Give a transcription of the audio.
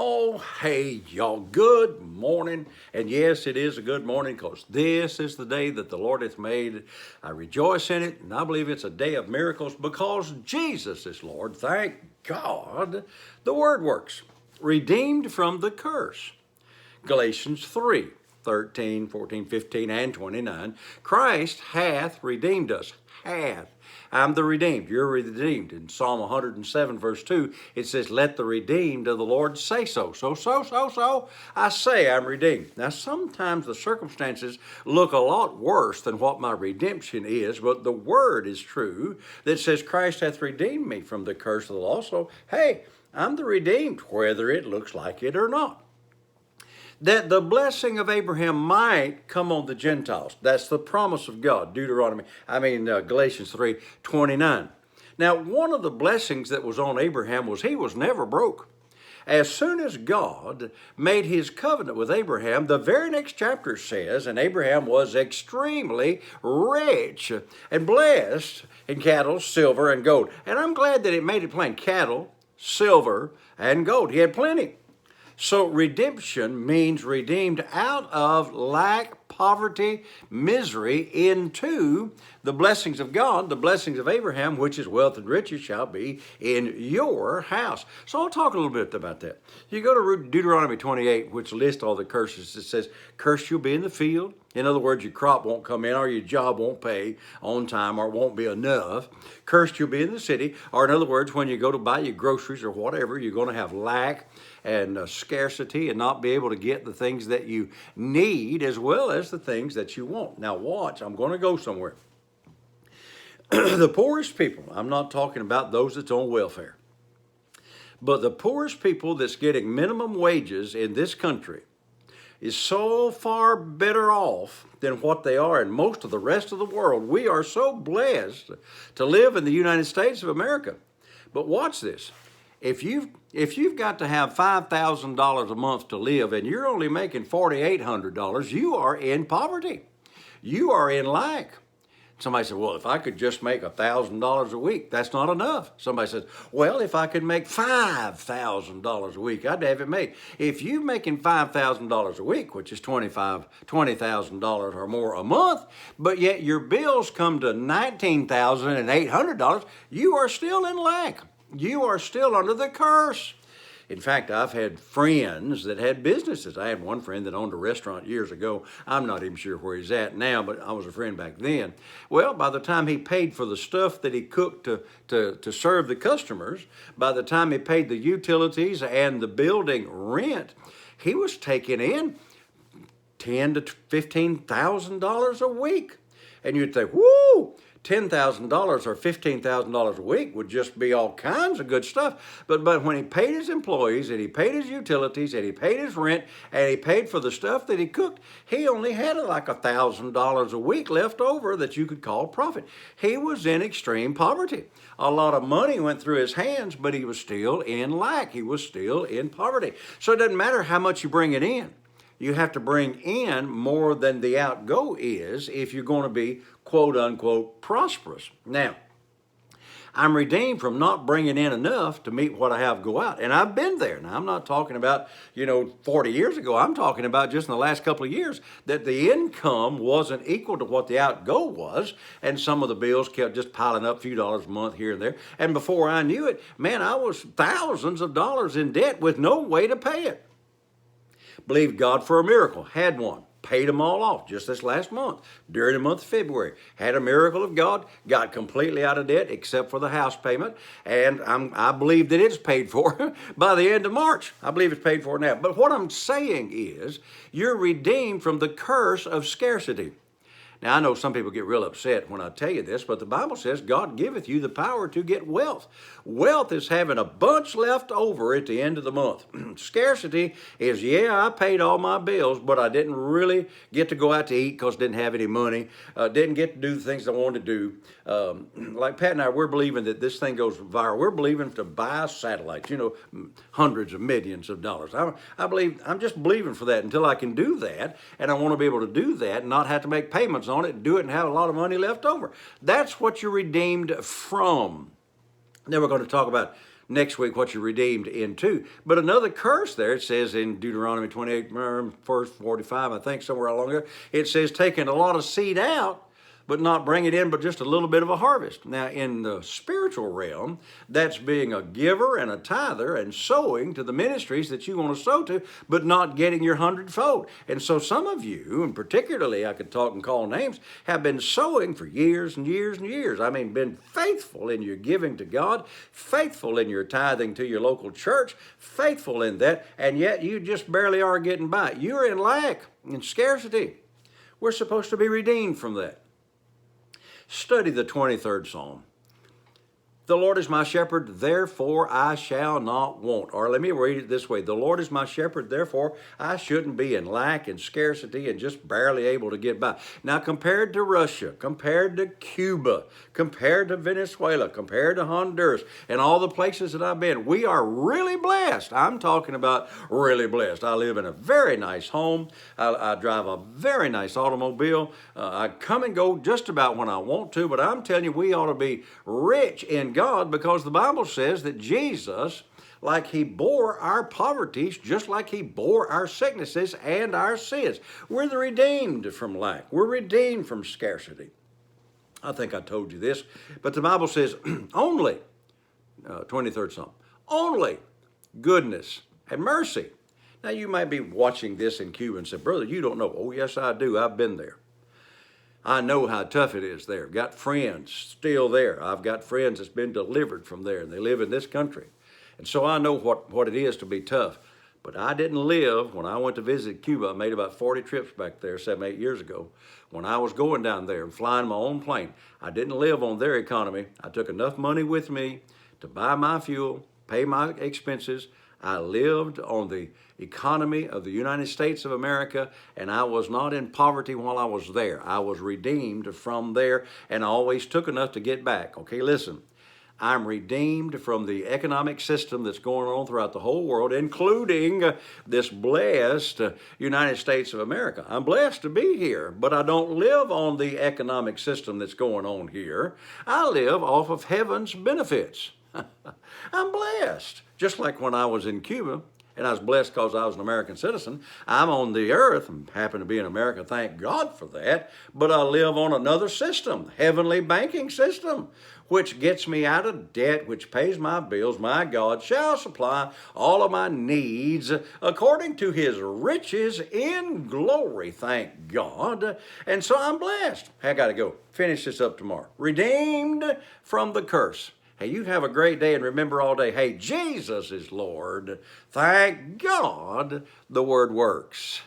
Oh, hey, y'all, good morning. And yes, it is a good morning because this is the day that the Lord hath made. I rejoice in it, and I believe it's a day of miracles because Jesus is Lord. Thank God the word works. Redeemed from the curse. Galatians 3:13, 14, 15, and 29. Christ hath redeemed us. Hath. I'm the redeemed. You're redeemed. In Psalm 107, verse 2, it says, let the redeemed of the Lord say so. So, I say I'm redeemed. Now, sometimes the circumstances look a lot worse than what my redemption is, but the word is true that says Christ hath redeemed me from the curse of the law. So, hey, I'm the redeemed, whether it looks like it or not. That the blessing of Abraham might come on the Gentiles. That's the promise of God, Galatians 3:29. Now, one of the blessings that was on Abraham was he was never broke. As soon as God made his covenant with Abraham, the very next chapter says, and Abraham was extremely rich and blessed in cattle, silver, and gold. And I'm glad that it made it plain, cattle, silver, and gold. He had plenty. So redemption means redeemed out of lack, poverty, misery into the blessings of God, the blessings of Abraham, which is wealth and riches shall be in your house. So I'll talk a little bit about that. You go to Deuteronomy 28, which lists all the curses. It says, cursed you'll be in the field. In other words, your crop won't come in or your job won't pay on time or it won't be enough. Cursed you'll be in the city. Or in other words, when you go to buy your groceries or whatever, you're going to have lack and scarcity and not be able to get the things that you need as well as the things that you want. Now watch, I'm going to go somewhere. The poorest people, I'm not talking about those that's on welfare, but the poorest people that's getting minimum wages in this country is so far better off than what they are in most of the rest of the world. We are so blessed to live in the United States of America. But watch this. If you've got to have $5,000 a month to live and you're only making $4,800, you are in poverty. You are in lack. Somebody said, well, if I could just make $1,000 a week, that's not enough. Somebody says, well, if I could make $5,000 a week, I'd have it made. If you're making $5,000 a week, which is $20,000 or more a month, but yet your bills come to $19,800, you are still in lack. You are still under the curse. In fact, I've had friends that had businesses. I had one friend that owned a restaurant years ago. I'm not even sure where he's at now, but I was a friend back then. Well, by the time he paid for the stuff that he cooked to serve the customers, by the time he paid the utilities and the building rent, he was taking in $10,000 to $15,000 a week. And you'd think, whoo! $10,000 or $15,000 a week would just be all kinds of good stuff. But when he paid his employees and he paid his utilities and he paid his rent and he paid for the stuff that he cooked, he only had like $1,000 a week left over that you could call profit. He was in extreme poverty. A lot of money went through his hands, but he was still in lack. He was still in poverty. So it doesn't matter how much you bring it in. You have to bring in more than the outgo is if you're going to be quote unquote prosperous. Now, I'm redeemed from not bringing in enough to meet what I have go out. And I've been there. Now, I'm not talking about, 40 years ago. I'm talking about just in the last couple of years that the income wasn't equal to what the outgo was. And some of the bills kept just piling up a few dollars a month here and there. And before I knew it, man, I was thousands of dollars in debt with no way to pay it. Believed God for a miracle. Had one. Paid them all off just this last month, during the month of February. Had a miracle of God, got completely out of debt except for the house payment, and I believe that it's paid for by the end of March. I believe it's paid for now. But what I'm saying is, you're redeemed from the curse of scarcity. Now, I know some people get real upset when I tell you this, but the Bible says God giveth you the power to get wealth. Wealth is having a bunch left over at the end of the month. Scarcity is, yeah, I paid all my bills, but I didn't really get to go out to eat because I didn't have any money, didn't get to do the things I wanted to do. Like Pat and I, we're believing that this thing goes viral. We're believing to buy satellites, hundreds of millions of dollars. I'm just believing for that until I can do that, and I want to be able to do that and not have to make payments on it, do it, and have a lot of money left over. That's what you're redeemed from. Then we're going to talk about next week what you're redeemed into. But another curse there, it says in Deuteronomy 28, verse 45, I think, somewhere along there, it says taking a lot of seed out, but not bring it in, but just a little bit of a harvest. Now, in the spiritual realm, that's being a giver and a tither and sowing to the ministries that you want to sow to, but not getting your hundredfold. And so some of you, and particularly I could talk and call names, have been sowing for years and years and years. I mean, been faithful in your giving to God, faithful in your tithing to your local church, faithful in that, and yet you just barely are getting by. You're in lack, in scarcity. We're supposed to be redeemed from that. Study the 23rd Psalm. The Lord is my shepherd, therefore I shall not want. Or let me read it this way. The Lord is my shepherd, therefore I shouldn't be in lack and scarcity and just barely able to get by. Now, compared to Russia, compared to Cuba, compared to Venezuela, compared to Honduras, and all the places that I've been, we are really blessed. I'm talking about really blessed. I live in a very nice home. I drive a very nice automobile. I come and go just about when I want to, but I'm telling you, we ought to be rich in God, because the Bible says that Jesus, like he bore our poverties, just like he bore our sicknesses and our sins. We're the redeemed from lack. We're redeemed from scarcity. I think I told you this, but the Bible says only, 23rd Psalm, only goodness and mercy. Now you might be watching this in Cuba and say, brother, you don't know. Oh, yes, I do. I've been there. I know how tough it is there. Got friends still there. I've got friends that's been delivered from there, and they live in this country. And so I know what it is to be tough. But I didn't live, when I went to visit Cuba, I made about 40 trips back there 7, 8 years ago. When I was going down there and flying my own plane, I didn't live on their economy. I took enough money with me to buy my fuel, pay my expenses. I lived on the economy of the United States of America, and I was not in poverty while I was there. I was redeemed from there, and I always took enough to get back. Okay, listen, I'm redeemed from the economic system that's going on throughout the whole world, including this blessed United States of America. I'm blessed to be here, but I don't live on the economic system that's going on here. I live off of heaven's benefits. I'm blessed. Just like when I was in Cuba, and I was blessed because I was an American citizen. I'm on the earth and happen to be in America, thank God for that, but I live on another system, heavenly banking system, which gets me out of debt, which pays my bills. My God shall supply all of my needs according to his riches in glory, thank God. And so I'm blessed. I got to go finish this up tomorrow. Redeemed from the curse. Hey, you have a great day, and remember all day, hey, Jesus is Lord. Thank God the word works.